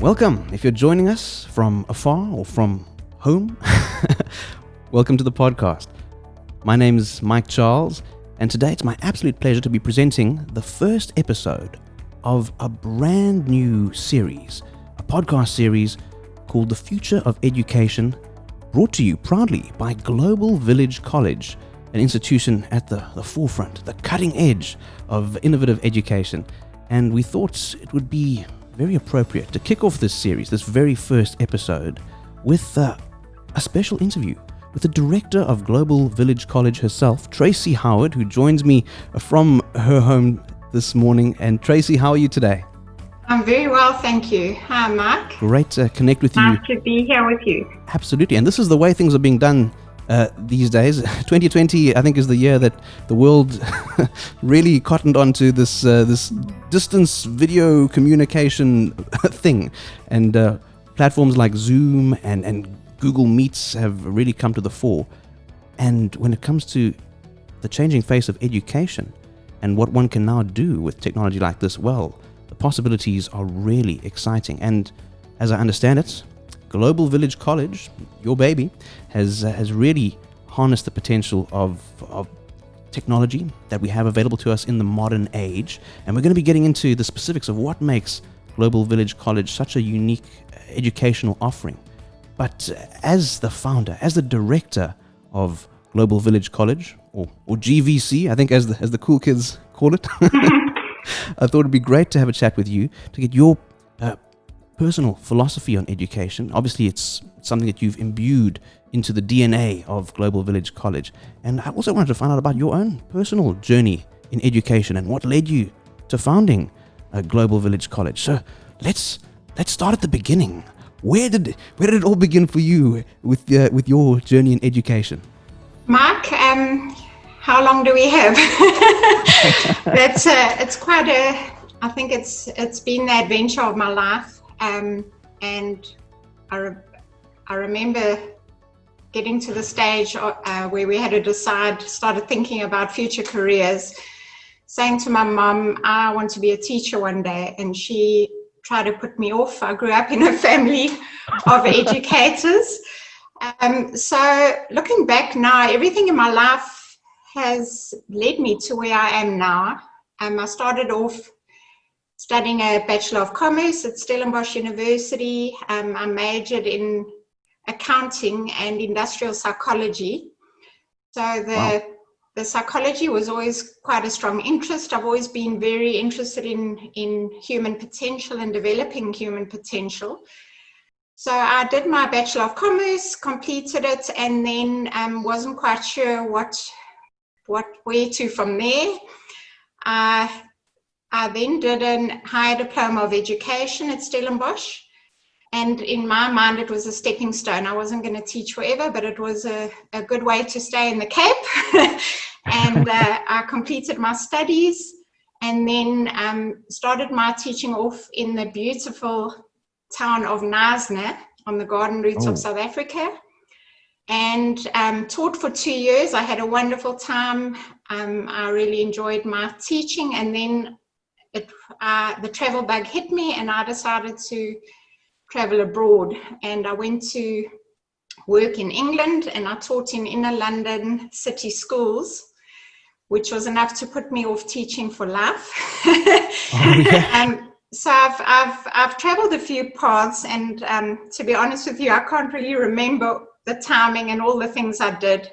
Welcome. If you're joining us from afar or from home, welcome to the podcast. My name is Mike Charles, and today it's my absolute pleasure to be presenting the first episode of a brand new series, a podcast series called The Future of Education, brought to you proudly by Global Village Colllege, an institution at the forefront, the cutting edge of innovative education. And we thought it would be very appropriate to kick off this series, this very first episode, with a special interview with the director of Global Village Colllege herself, Tracey Howard, who joins me from her home this morning. And Tracey, how are you today? I'm very well, thank you. Hi, Mark. Great to connect with you. Nice to be here with you. Absolutely. And this is the way things are being done these days. 2020, I think, is the year that the world really cottoned onto this distance video communication thing. And platforms like Zoom and Google Meets have really come to the fore. And when it comes to the changing face of education and what one can now do with technology like this, well, the possibilities are really exciting. And as I understand it, Global Village Colllege, your baby, has really harnessed the potential of technology that we have available to us in the modern age. And we're going to be getting into the specifics of what makes Global Village Colllege such a unique educational offering. But as the founder, as the director of Global Village Colllege, or GVC, I think as the cool kids call it, I thought it'd be great to have a chat with you to get your personal philosophy on education. Obviously, it's something that you've imbued into the DNA of Global Village Colllege. And I also wanted to find out about your own personal journey in education and what led you to founding Global Village Colllege. So let's start at the beginning. Where did it all begin for you with your journey in education? Mark, how long do we have? It's quite I think it's been the adventure of my life. And I remember getting to the stage where we had to started thinking about future careers, saying to my mom, I want to be a teacher one day, and she tried to put me off. I grew up in a family of educators. So looking back now, everything in my life has led me to where I am now. I started off studying a Bachelor of Commerce at Stellenbosch University. I majored in accounting and industrial psychology. So the psychology was always quite a strong interest. I've always been very interested in human potential and developing human potential. So I did my Bachelor of Commerce, completed it, and then wasn't quite sure where to from there. I then did a higher diploma of education at Stellenbosch, and in my mind it was a stepping stone. I wasn't going to teach forever, but it was a good way to stay in the Cape. And I completed my studies and then started my teaching off in the beautiful town of Knysna on the garden routes of South Africa, and taught for 2 years. I had a wonderful time. I really enjoyed my teaching, and then the travel bug hit me and I decided to travel abroad, and I went to work in England, and I taught in inner London city schools, which was enough to put me off teaching for life. So I've traveled a few paths, and to be honest with you, I can't really remember the timing and all the things I did.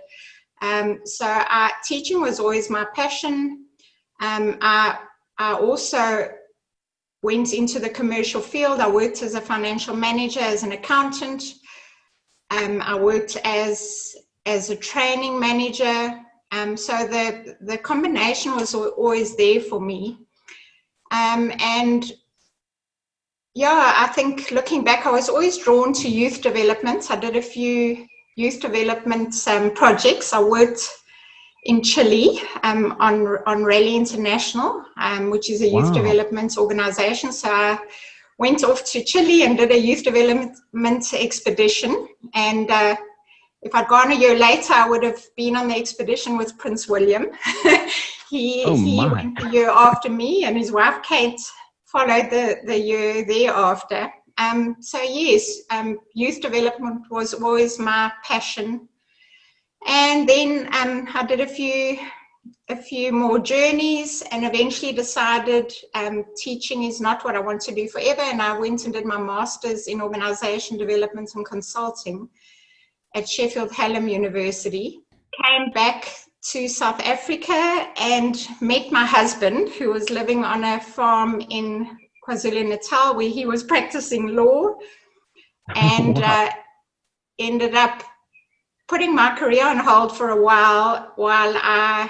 So teaching was always my passion. I also went into the commercial field. I worked as a financial manager, as an accountant. I worked as a training manager. So the combination was always there for me. And yeah, I think looking back, I was always drawn to youth development. I did a few youth development projects. I worked in Chile on Rally International, which is a youth development organization. So I went off to Chile and did a youth development expedition. And if I'd gone a year later, I would have been on the expedition with Prince William. He went the year after me, and his wife Kate followed the year thereafter. So yes, youth development was always my passion. And then I did a few more journeys and eventually decided teaching is not what I want to do forever. And I went and did my master's in organization development and consulting at Sheffield Hallam University. Came back to South Africa and met my husband, who was living on a farm in KwaZulu-Natal where he was practicing law, and Wow. ended up putting my career on hold for a while I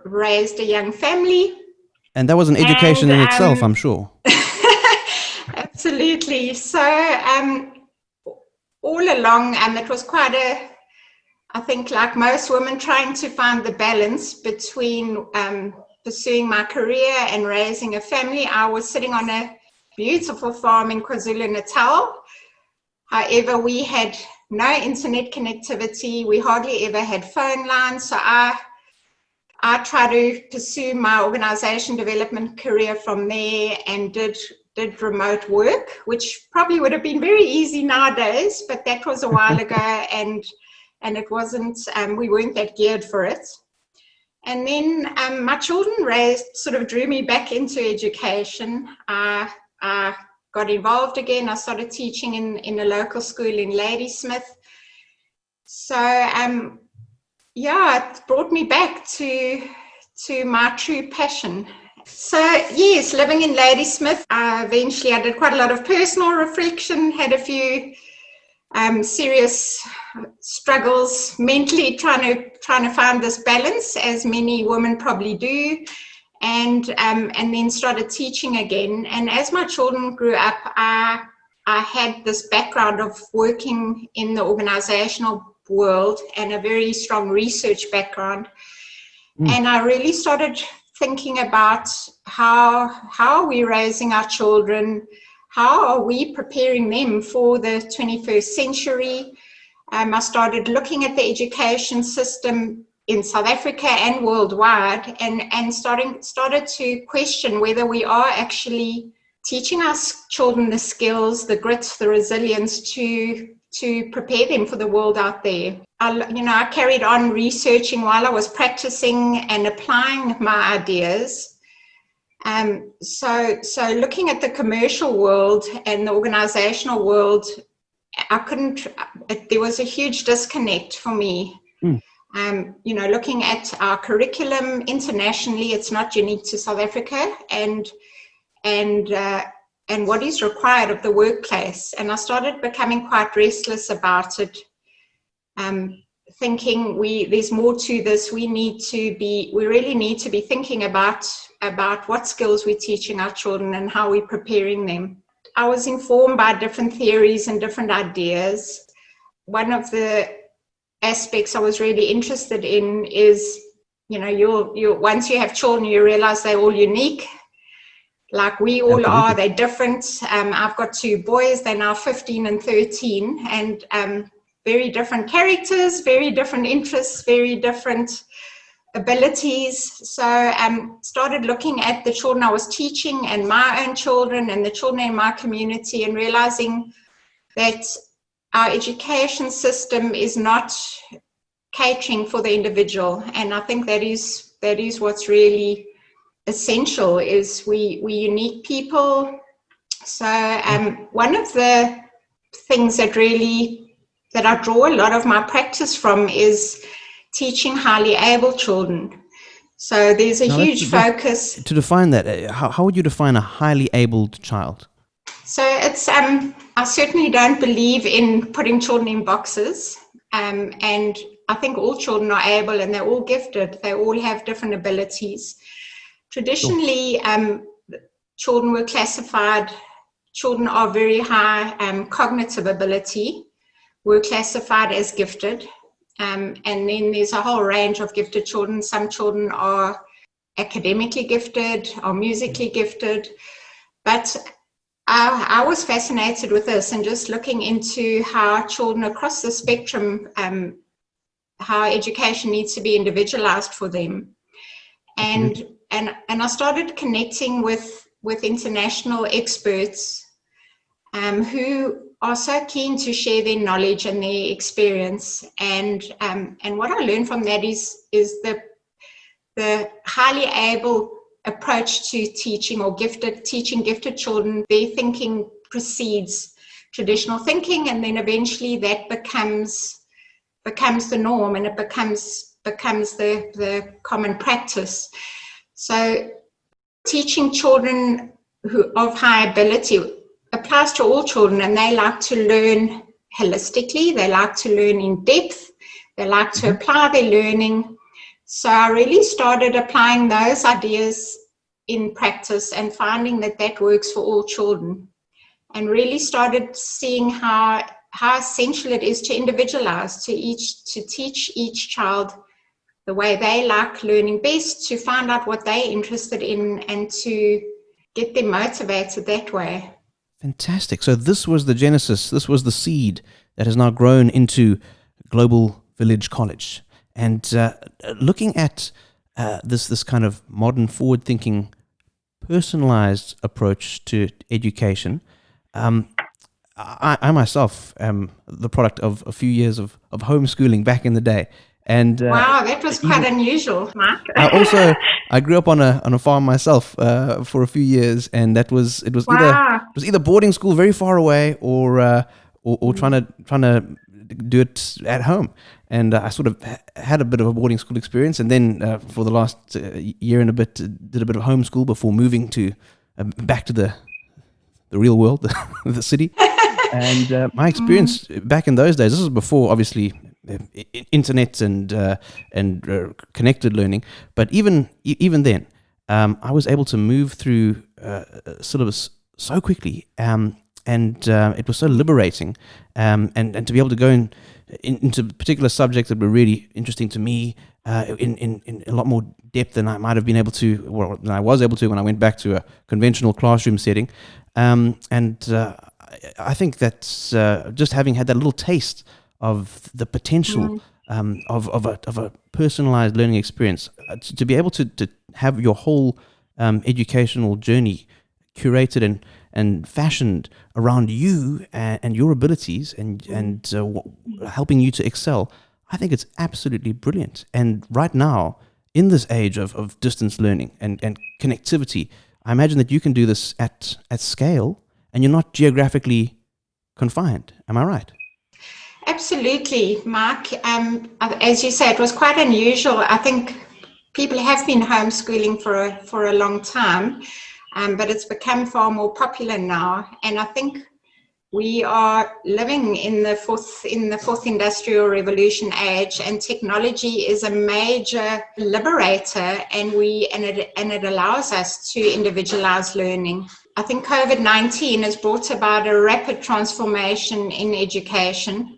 raised a young family. And that was an education in itself, I'm And sure. absolutely. So all along, it was quite I think like most women, trying to find the balance between pursuing my career and raising a family. I was sitting on a beautiful farm in KwaZulu-Natal. However, we had no internet connectivity. We hardly ever had phone lines. So I tried to pursue my organization development career from there and did remote work, which probably would have been very easy nowadays, but that was a while ago, and it wasn't, we weren't that geared for it. And then my children sort of drew me back into education. I got involved again. I started teaching in a local school in Ladysmith. So yeah, it brought me back to my true passion. So yes, living in Ladysmith, eventually I did quite a lot of personal reflection, had a few serious struggles mentally, trying to find this balance, as many women probably do, and then started teaching again. And as my children grew up, I had this background of working in the organizational world and a very strong research background. And I really started thinking about how are we raising our children, how are we preparing them for the 21st century. I started looking at the education system in South Africa and worldwide, and started to question whether we are actually teaching our children the skills, the grit, the resilience to prepare them for the world out there. I carried on researching while I was practicing and applying my ideas. So looking at the commercial world and the organizational world, there was a huge disconnect for me. Looking at our curriculum internationally, it's not unique to South Africa, and what is required of the workplace. And I started becoming quite restless about it, thinking there's more to this. We really need to be thinking about what skills we're teaching our children and how we're preparing them. I was informed by different theories and different ideas. One of the aspects I was really interested in is, once you have children, you realize they're all unique. Like we all are, they're different. I've got two boys, they're now 15 and 13, and very different characters, very different interests, very different abilities. So started looking at the children I was teaching and my own children and the children in my community, and realizing that our education system is not catering for the individual. And I think that is what's really essential, is we unique people. So one of the things that I draw a lot of my practice from is teaching highly able children. So there's a huge focus. To define that, how would you define a highly abled child? So it's I certainly don't believe in putting children in boxes, and I think all children are able and they're all gifted. They all have different abilities. Traditionally, children were classified. Children of very high cognitive ability were classified as gifted, and then there's a whole range of gifted children. Some children are academically gifted, or musically gifted, but I was fascinated with this and just looking into how children across the spectrum, how education needs to be individualized for them. And I started connecting with international experts who are so keen to share their knowledge and their experience. And what I learned from that is the highly able approach to teaching or teaching gifted children. Their thinking precedes traditional thinking, and then eventually that becomes the norm, and it becomes the common practice. So teaching children who of high ability applies to all children, and they like to learn holistically, they like to learn in depth, they like to apply their learning. So I really started applying those ideas in practice and finding that works for all children, and really started seeing how essential it is to individualize, to teach each child the way they like learning best, to find out what they're interested in, and to get them motivated that way. Fantastic. So this was the genesis, this was the seed that has now grown into Global Village College. And looking at this kind of modern, forward-thinking, personalized approach to education, I myself am the product of a few years of homeschooling back in the day. And wow, that was quite unusual, Mark. I grew up on a farm myself for a few years, and it was either boarding school very far away or trying to do it at home. And I sort of had a bit of a boarding school experience, and then for the last year and a bit did a bit of homeschool before moving to back to the real world, the city. And my experience back in those days, this was before obviously internet and connected learning, but even then, I was able to move through syllabus so quickly, and it was so liberating, and to be able to go into particular subjects that were really interesting to me in a lot more depth than I might have been able to, or than I was able to when I went back to a conventional classroom setting, I think that just having had that little taste of the potential of a personalized learning experience, to be able to have your whole educational journey curated and fashioned around you and your abilities and helping you to excel, I think it's absolutely brilliant. And right now, in this age of distance learning and connectivity, I imagine that you can do this at scale, and you're not geographically confined. Am I right? Absolutely, Mark. As you say, it was quite unusual. I think people have been homeschooling for a long time, but it's become far more popular now. And I think we are living in the fourth industrial revolution age, and technology is a major liberator, and it allows us to individualize learning. I think COVID-19 has brought about a rapid transformation in education.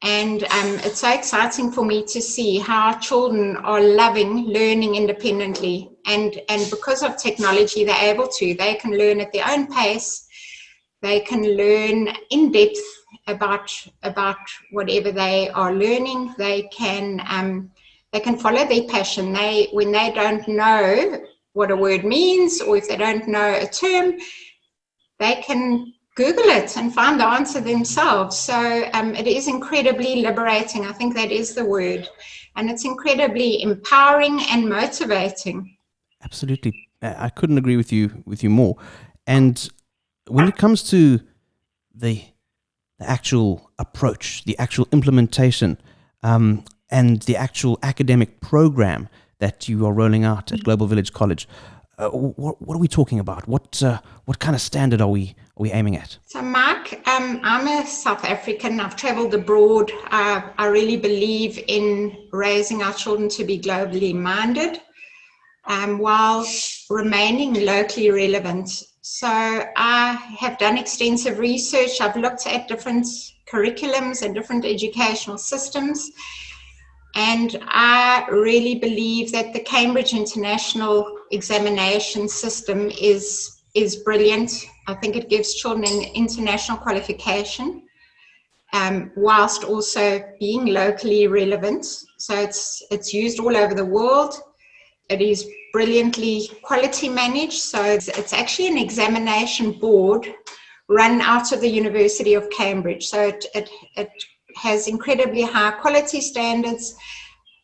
And it's so exciting for me to see how children are loving learning independently. And because of technology, they can learn at their own pace. They can learn in depth about whatever they are learning. They can follow their passion. When they don't know what a word means, or if they don't know a term, they can Google it and find the answer themselves. So it is incredibly liberating. I think that is the word. And it's incredibly empowering and motivating. Absolutely. I couldn't agree with you more. And when it comes to the actual approach, the actual implementation, and the actual academic program that you are rolling out at Global Village College, what are we talking about? What kind of standard are we aiming at? So, Mark, I'm a South African. I've traveled abroad. I really believe in raising our children to be globally minded, while remaining locally relevant. So I have done extensive research. I've looked at different curriculums and different educational systems. And I really believe that the Cambridge International Examination System is brilliant. I think it gives children an international qualification, whilst also being locally relevant. So it's used all over the world. It is brilliantly quality managed. So it's actually an examination board run out of the University of Cambridge. So it has incredibly high quality standards.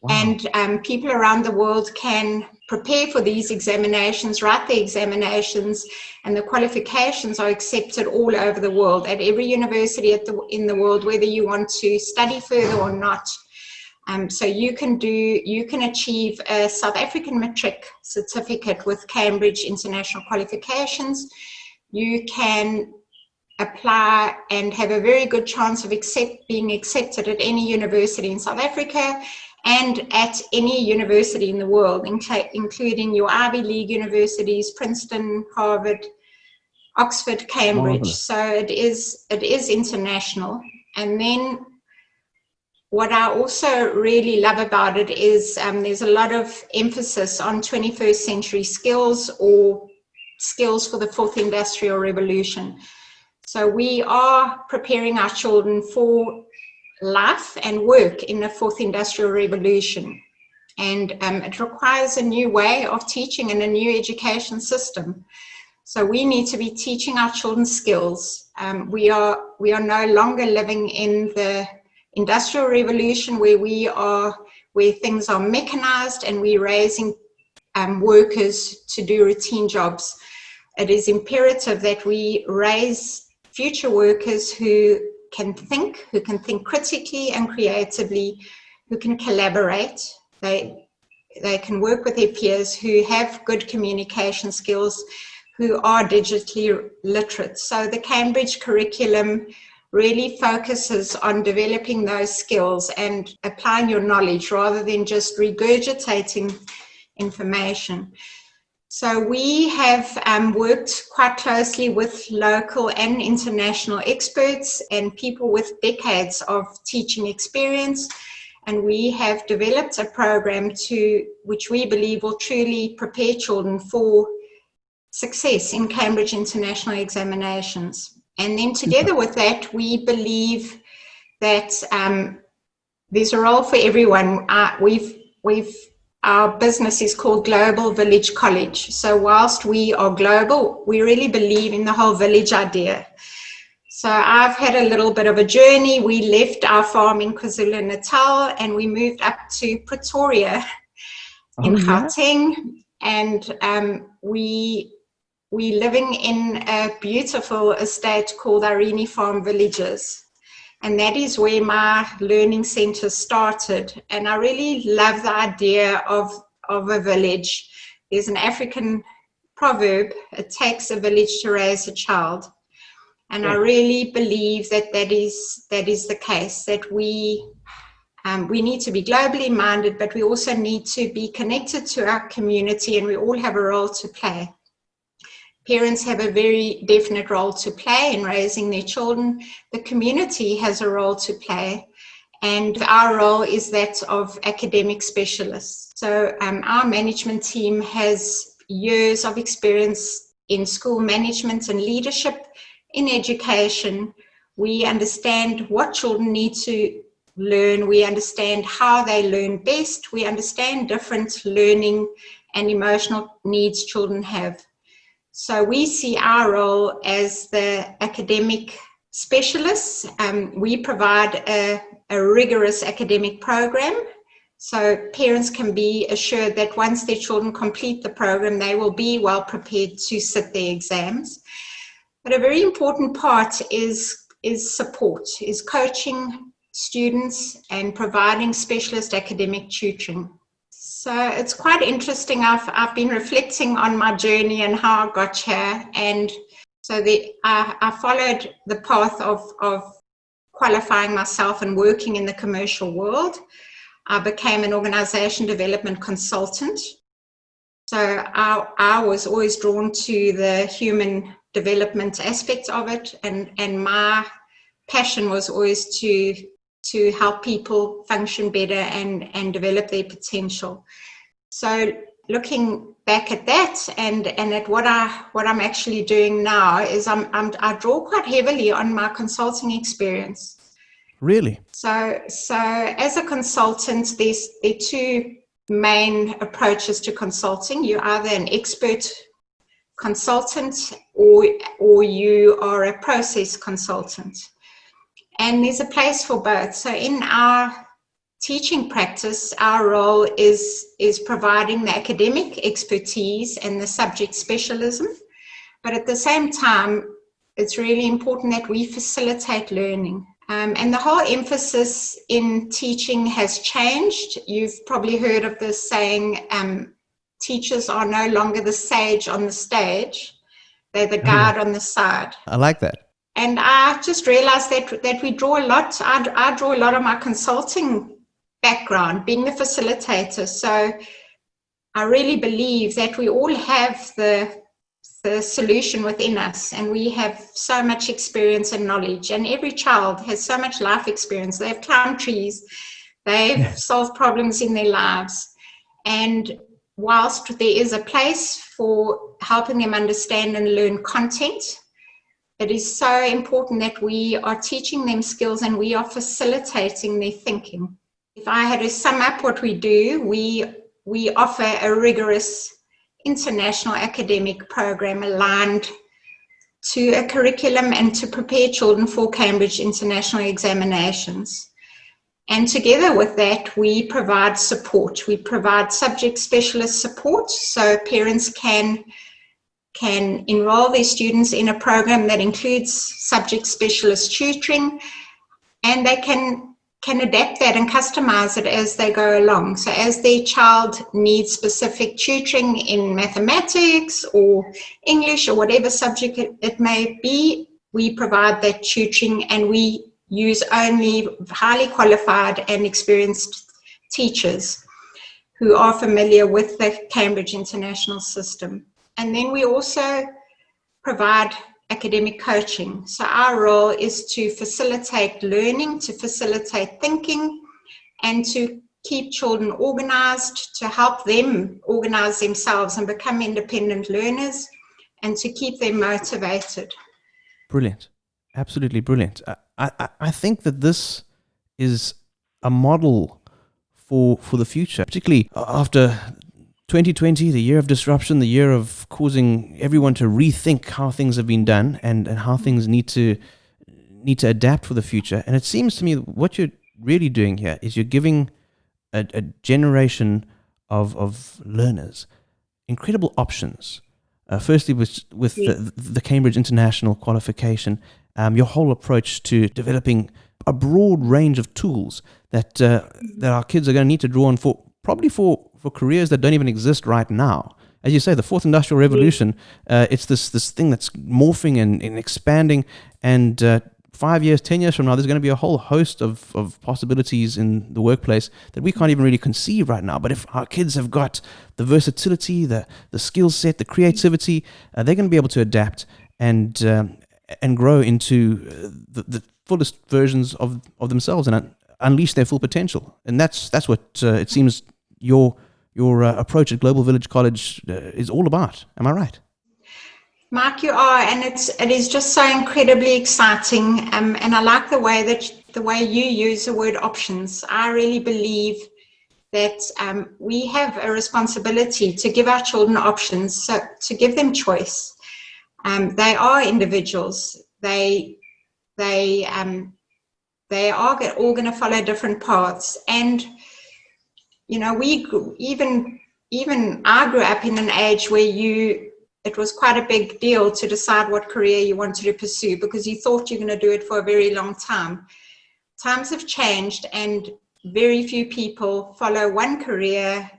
Wow. And people around the world can prepare for these examinations, write the examinations, and the qualifications are accepted all over the world at every university in the world, whether you want to study further or not. So you can achieve a South African matric certificate with Cambridge International Qualifications. You can apply and have a very good chance of being accepted at any university in South Africa and at any university in the world, including your Ivy League universities, Princeton, Harvard, Oxford, Cambridge. Marvelous. So it is international. And then what I also really love about it is there's a lot of emphasis on 21st century skills or skills for the fourth industrial revolution. So we are preparing our children for life and work in the fourth industrial revolution. And it requires a new way of teaching and a new education system. So we need to be teaching our children skills. We are no longer living in the industrial revolution where things are mechanized and we're raising workers to do routine jobs. It is imperative that we raise future workers who can think critically and creatively, who can collaborate. They can work with their peers, who have good communication skills, who are digitally literate. So the Cambridge curriculum really focuses on developing those skills and applying your knowledge rather than just regurgitating information. So we have worked quite closely with local and international experts and people with decades of teaching experience. And we have developed a program which we believe will truly prepare children for success in Cambridge International Examinations. And then together with that, we believe that there's a role for everyone. Our business is called Global Village Colllege. So whilst we are global, we really believe in the whole village idea. So I've had a little bit of a journey. We left our farm in KwaZulu-Natal and we moved up to Pretoria in Gauteng. And we're living in a beautiful estate called Irene Farm Villages. And that is where my learning center started. And I really love the idea of a village. There's an African proverb, it takes a village to raise a child. And I really believe that is the case, that we need to be globally minded, but we also need to be connected to our community, and we all have a role to play. Parents have a very definite role to play in raising their children. The community has a role to play, and our role is that of academic specialists. So our management team has years of experience in school management and leadership, in education. We understand what children need to learn. We understand how they learn best. We understand different learning and emotional needs children have. So we see our role as the academic specialists. We provide a rigorous academic program, so parents can be assured that once their children complete the program, they will be well prepared to sit their exams. But a very important part is support, is coaching students and providing specialist academic tutoring. So it's quite interesting. I've been reflecting on my journey and how I got here. And so I followed the path of qualifying myself and working in the commercial world. I became an organization development consultant. So I was always drawn to the human development aspect of it. And my passion was always to help people function better and develop their potential. So looking back at that and at what I'm actually doing now is I draw quite heavily on my consulting experience. Really? So as a consultant, there are two main approaches to consulting. You're either an expert consultant or you are a process consultant. And there's a place for both. So in our teaching practice, our role is providing the academic expertise and the subject specialism. But at the same time, it's really important that we facilitate learning. And the whole emphasis in teaching has changed. You've probably heard of this saying, teachers are no longer the sage on the stage, they're the guide on the side. I like that. And I just realized that we draw a lot, I draw a lot of my consulting background, being the facilitator. So I really believe that we all have the solution within us, and we have so much experience and knowledge, and every child has so much life experience. They've climbed trees, they've solved problems in their lives, and whilst there is a place for helping them understand and learn content, it is so important that we are teaching them skills and we are facilitating their thinking. If I had to sum up what we do, we offer a rigorous international academic program aligned to a curriculum and to prepare children for Cambridge international examinations. And together with that, we provide support. We provide subject specialist support, so parents can enroll their students in a program that includes subject specialist tutoring, and they can adapt that and customize it as they go along. So as their child needs specific tutoring in mathematics or English or whatever subject it may be, we provide that tutoring, and we use only highly qualified and experienced teachers who are familiar with the Cambridge International system. And then we also provide academic coaching. So our role is to facilitate learning, to facilitate thinking, and to keep children organized, to help them organize themselves and become independent learners, and to keep them motivated. Brilliant. Absolutely brilliant. I think that this is a model for the future, particularly after 2020, the year of disruption, the year of causing everyone to rethink how things have been done and how things need to adapt for the future. And it seems to me what you're really doing here is you're giving a generation of learners incredible options. Firstly, with the Cambridge International qualification, your whole approach to developing a broad range of tools that our kids are going to need to draw on for careers that don't even exist right now. As you say, the fourth industrial revolution, it's this thing that's morphing and expanding, and 5 years, 10 years from now, there's going to be a whole host of possibilities in the workplace that we can't even really conceive right now. But if our kids have got the versatility, the skill set, the creativity, they're going to be able to adapt and grow into the fullest versions of themselves and unleash their full potential. And that's what it seems your approach at Global Village College is all about. Am I right? Mark, you are, and it is just so incredibly exciting. And I like the way you use the word options. I really believe that we have a responsibility to give our children options, so to give them choice. They are individuals. They are all going to follow different paths, and you know, even I grew up in an age where it was quite a big deal to decide what career you wanted to pursue because you thought you're going to do it for a very long time. Times have changed, and very few people follow one career.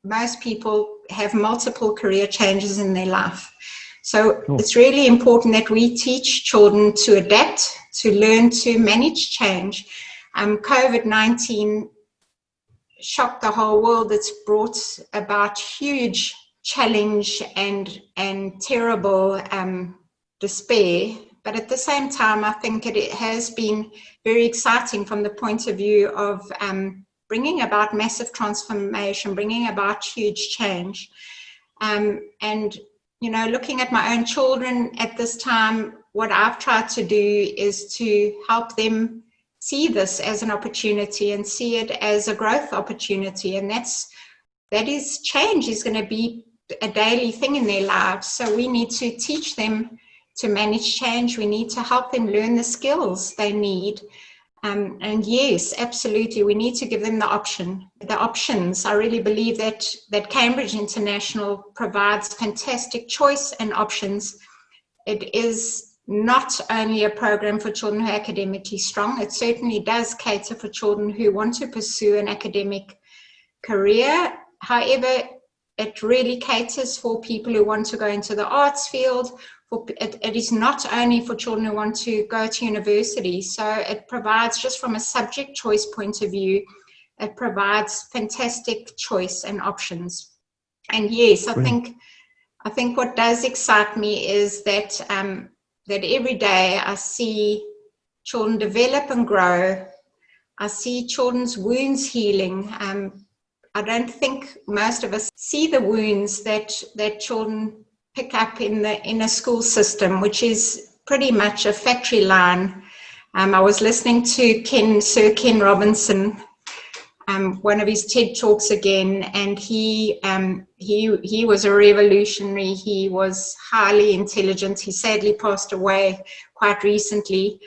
Most people have multiple career changes in their life. So It's really important that we teach children to adapt, to learn to manage change. COVID-19 shocked the whole world. It's brought about huge challenge and terrible despair. But at the same time, I think it has been very exciting from the point of view of bringing about massive transformation, bringing about huge change. And, you know, looking at my own children at this time, what I've tried to do is to help them see this as an opportunity and see it as a growth opportunity. And that is change is going to be a daily thing in their lives. So we need to teach them to manage change. We need to help them learn the skills they need. And yes, absolutely, we need to give them the options. I really believe that Cambridge International provides fantastic choice and options. It is not only a program for children who are academically strong, it certainly does cater for children who want to pursue an academic career. However, it really caters for people who want to go into the arts field. It is not only for children who want to go to university. So it provides, just from a subject choice point of view, it provides fantastic choice and options. And yes, I think what does excite me is that that every day I see children develop and grow. I see children's wounds healing. I don't think most of us see the wounds that children pick up in a school system, which is pretty much a factory line. I was listening to Sir Ken Robinson, one of his TED Talks again, and he was a revolutionary. He was highly intelligent. He sadly passed away quite recently.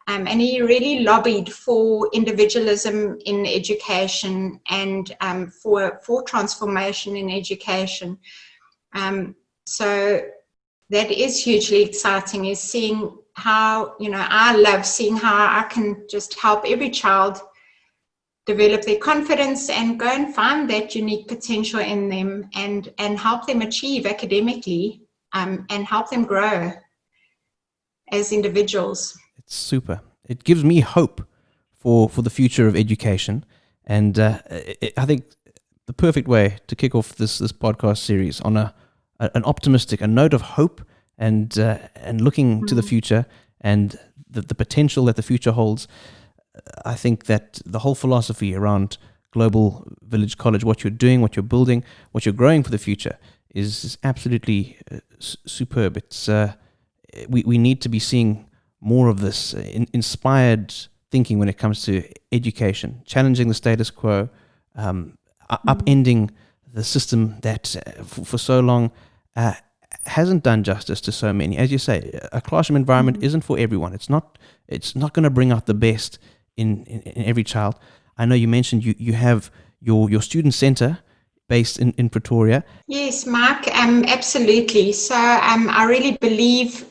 And he really lobbied for individualism in education and for transformation in education. So that is hugely exciting, is seeing how, I love seeing how I can just help every child develop their confidence and go and find that unique potential in them and help them achieve academically and help them grow as individuals. It's super. It gives me hope for the future of education. And I think the perfect way to kick off this podcast series on an optimistic, a note of hope and looking to the future and the potential that the future holds. I think that the whole philosophy around Global Village College, what you're doing, what you're building, what you're growing for the future is absolutely superb. It's we need to be seeing more of this inspired thinking when it comes to education, challenging the status quo, upending the system that for so long hasn't done justice to so many. As you say, a classroom environment isn't for everyone. It's not going to bring out the best in every child. I know you mentioned you have your student center based in Pretoria. Yes, Mark, absolutely. So I really believe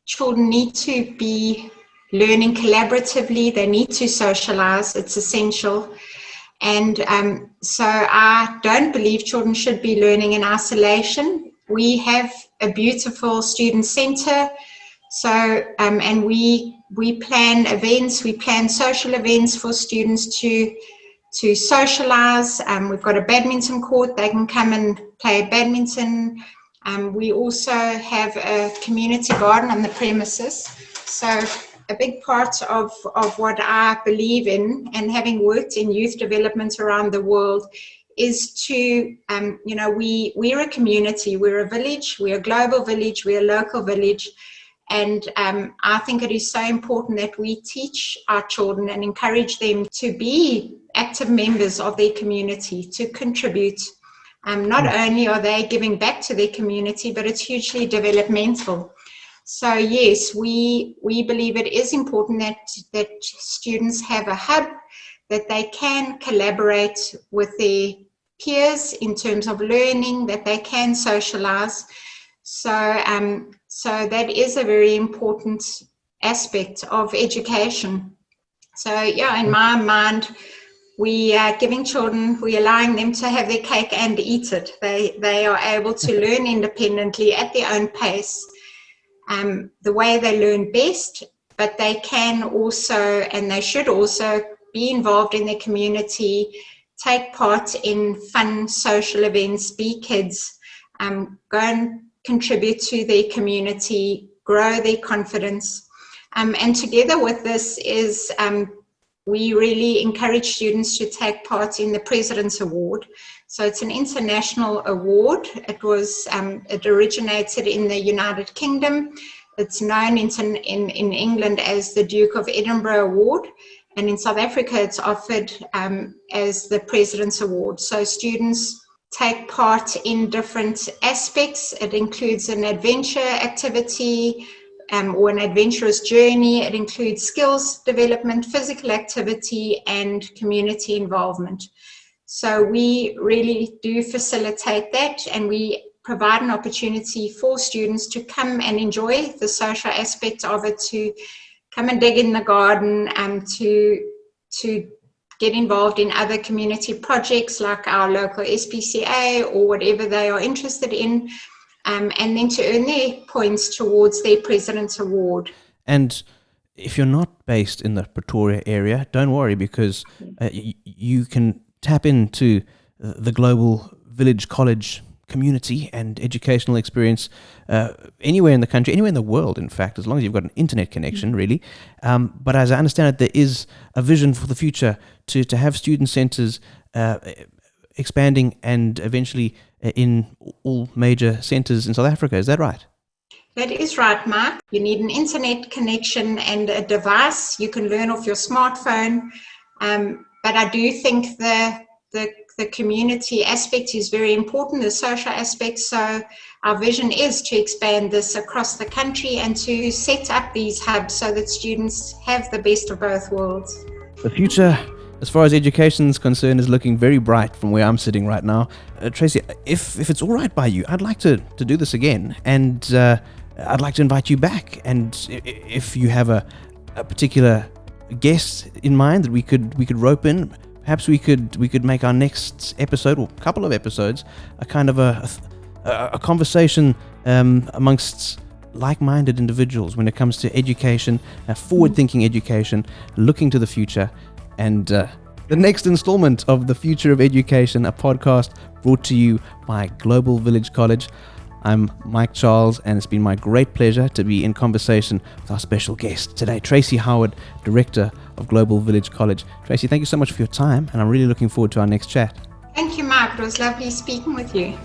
children need to be learning collaboratively. They need to socialize. It's essential. And so I don't believe children should be learning in isolation. We have a beautiful student center. So, and we plan events, we plan social events for students to socialize. We've got a badminton court. They can come and play badminton. We also have a community garden on the premises. So a big part of what I believe in, and having worked in youth development around the world, is to, we're a community, we're a village, we're a global village, we're a local village. And I think it is so important that we teach our children and encourage them to be active members of their community, to contribute. Not only are they giving back to their community, but it's hugely developmental. So yes, we believe it is important that students have a hub, that they can collaborate with their peers in terms of learning, that they can socialize. So that is a very important aspect of education. So yeah, in my mind, we are giving children, we're allowing them to have their cake and eat it. They are able to learn independently at their own pace, the way they learn best, but they can also, and they should also, be involved in their community, take part in fun social events, be kids, go and contribute to their community, grow their confidence. And together with this is we really encourage students to take part in the President's Award. So it's an international award. It originated in the United Kingdom. It's known in England as the Duke of Edinburgh Award. And in South Africa, it's offered as the President's Award. So students take part in different aspects. It includes an adventure activity or an adventurous journey. It includes skills development, physical activity, and community involvement. So we really do facilitate that, and we provide an opportunity for students to come and enjoy the social aspect of it, to come and dig in the garden, and to get involved in other community projects like our local SPCA or whatever they are interested in, and then to earn their points towards their President's Award. And if you're not based in the Pretoria area, don't worry, because you can tap into the Global Village College community and educational experience anywhere in the country, anywhere in the world, in fact, as long as you've got an internet connection, really. But as I understand it, there is a vision for the future to have student centres expanding and eventually in all major centres in South Africa. Is that right? That is right, Mark. You need an internet connection and a device. You can learn off your smartphone. But I do think the community aspect is very important, the social aspect. So our vision is to expand this across the country and to set up these hubs so that students have the best of both worlds. The future, as far as education is concerned, is looking very bright from where I'm sitting right now. Tracey, if it's all right by you, I'd like to do this again, and I'd like to invite you back. And if you have a particular guest in mind that we could rope in, perhaps we could make our next episode, or couple of episodes, a kind of a conversation amongst like-minded individuals when it comes to education, forward-thinking education, looking to the future. And the next installment of The Future of Education, a podcast brought to you by Global Village College. I'm Mike Charles, and it's been my great pleasure to be in conversation with our special guest today, Tracey Howard, Director of Global Village College. Tracey, thank you so much for your time, and I'm really looking forward to our next chat. Thank you, Mark. It was lovely speaking with you.